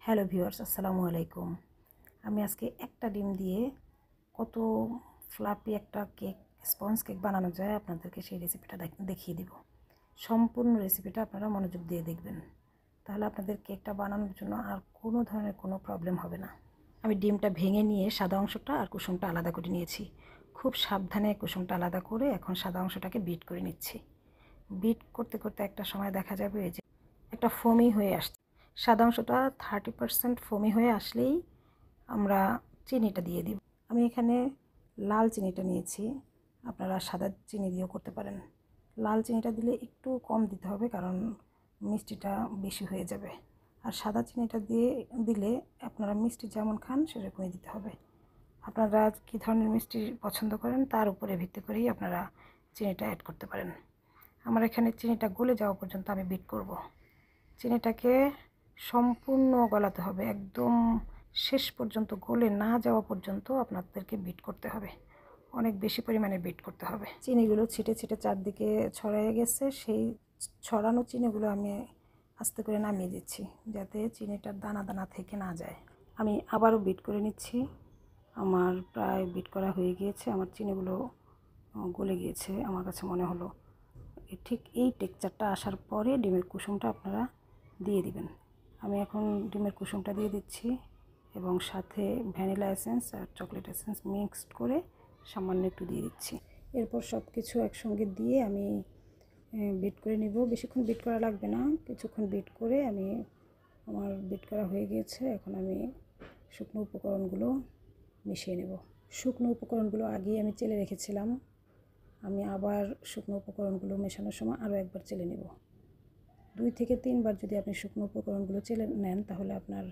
Hello viewers, আসসালামু আলাইকুম। আমি আজকে একটা ডিম দিয়ে কত ফ্লাপি একটা কেক, স্পঞ্জ কেক বানানো যায় আপনাদেরকে সেই রেসিপিটা দেখিয়ে দিব। সম্পূর্ণ রেসিপিটা আপনারা মনোযোগ দিয়ে দেখবেন, তাহলে আপনাদের কেকটা বানানোর জন্য আর কোনো ধরনের কোনো প্রবলেম হবে না। আমি ডিমটা ভেঙে নিয়ে সাদা অংশটা আর কুসুমটা আলাদা করে নিয়েছি। খুব সাবধানে কুসুমটা আলাদা করে এখন সাদা অংশটাকে বিট করে নিচ্ছি। বিট করতে করতে একটা সময় দেখা যাবে যে একটা ফোমি হয়ে আসছে। সাদা অংশটা 30% ফোমি হয়ে আসলেই আমরা চিনিটা দিয়ে দিব। আমি এখানে লাল চিনিটা নিয়েছি, আপনারা সাদা চিনি দিয়েও করতে পারেন। লাল চিনিটা দিলে একটু কম দিতে হবে, কারণ মিষ্টিটা বেশি হয়ে যাবে। আর সাদা চিনিটা দিলে আপনারা মিষ্টি যেমন খান সেরকমই দিতে হবে। আপনারা কী ধরনের মিষ্টি পছন্দ করেন তার উপরে ভিত্তি করেই আপনারা চিনিটা অ্যাড করতে পারেন। আমার এখানে চিনিটা গলে যাওয়া পর্যন্ত আমি বিট করব। চিনিটাকে সম্পূর্ণ গলাতে হবে, একদম শেষ পর্যন্ত গলে না যাওয়া পর্যন্ত আপনাদেরকে বিট করতে হবে। অনেক বেশি পরিমাণে বিট করতে হবে। চিনিগুলো ছিটে ছিটে চারদিকে ছড়িয়ে গেছে, সেই ছড়ানো চিনিগুলো আমি আস্তে করে নামিয়ে দিচ্ছি, যাতে চিনিটার দানা দানা থেকে না যায়। আমি আবারও বিট করে নিচ্ছি। আমার প্রায় বিট করা হয়ে গিয়েছে, আমার চিনিগুলো গলে গিয়েছে। আমার কাছে মনে হলো ঠিক এই টেক্সচারটা আসার পরে ডিমের কুসুমটা আপনারা দিয়ে দিবেন। আমি এখন ডিমের কুসুমটা দিয়ে দিচ্ছি এবং সাথে ভ্যানিলা এসেন্স আর চকলেট এসেন্স মিক্সড করে সামান্য একটু দিয়ে দিচ্ছি। এরপর সব কিছু একসঙ্গে দিয়ে আমি বিট করে নিব। বেশিক্ষণ বিট করা লাগবে না, কিছুক্ষণ বিট করে আমার বিট করা হয়ে গিয়েছে। এখন আমি শুকনো উপকরণগুলো মিশিয়ে নেব। শুকনো উপকরণগুলো আগেই আমি চেলে রেখেছিলাম। আমি আবার শুকনো উপকরণগুলো মেশানোর সময় আরও একবার চেলে নেব। 2 থেকে 3 বার যদি আপনি শুকনো উপকরণগুলো চেলে নেন তাহলে আপনার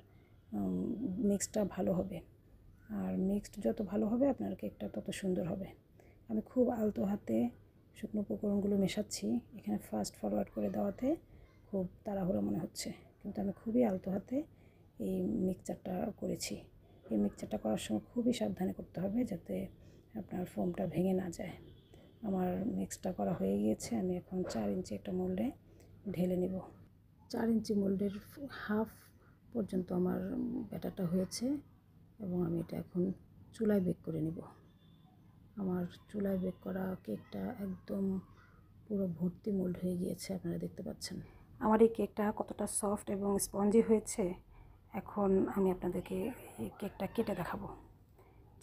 মিক্সটা ভালো হবে। আর মিক্সড যত ভালো হবে আপনার কেকটা তত সুন্দর হবে। আমি খুব আলতো হাতে শুকনো উপকরণগুলো মেশাচ্ছি। এখানে ফাস্ট ফরওয়ার্ড করে দেওয়াতে খুব তাড়াহুড়ো মনে হচ্ছে, কিন্তু আমি খুবই আলতো হাতে এই মিক্সচারটা করেছি। এই মিক্সচারটা করার সময় খুবই সাবধানে করতে হবে, যাতে আপনার ফোমটা ভেঙে না যায়। আমার মিক্সটা করা হয়ে গিয়েছে। আমি এখন 4 ইঞ্চি একটা মোল্ডে ঢেলে নেব। 4 ইঞ্চি মোল্ডের হাফ পর্যন্ত আমার ব্যাটারটা হয়েছে এবং আমি এটা এখন চুলায় বেক করে নেব। আমার চুলায় বেক করা কেকটা একদম পুরো ভর্তি মোল্ড হয়ে গিয়েছে, আপনারা দেখতে পাচ্ছেন। আমার এই কেকটা কতটা সফট এবং স্পঞ্জি হয়েছে, এখন আমি আপনাদেরকে এই কেকটা কেটে দেখাবো।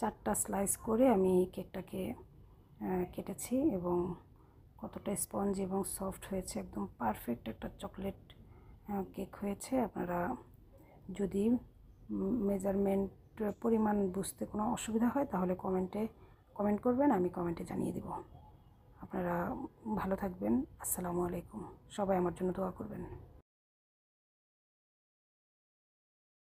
4টা স্লাইস করে আমি কেকটাকে কেটেছি এবং কতটা স্পঞ্জ এবং সফট হয়েছে, একদম পারফেক্ট একটা চকলেট কেক হয়েছে। আপনারা যদি মেজারমেন্ট পরিমাণ বুঝতে কোনো অসুবিধা হয় তাহলে কমেন্ট করবেন, আমি কমেন্টে জানিয়ে দেব। আপনারা ভালো থাকবেন। আসসালামু আলাইকুম। সবাই আমার জন্য দোয়া করবেন।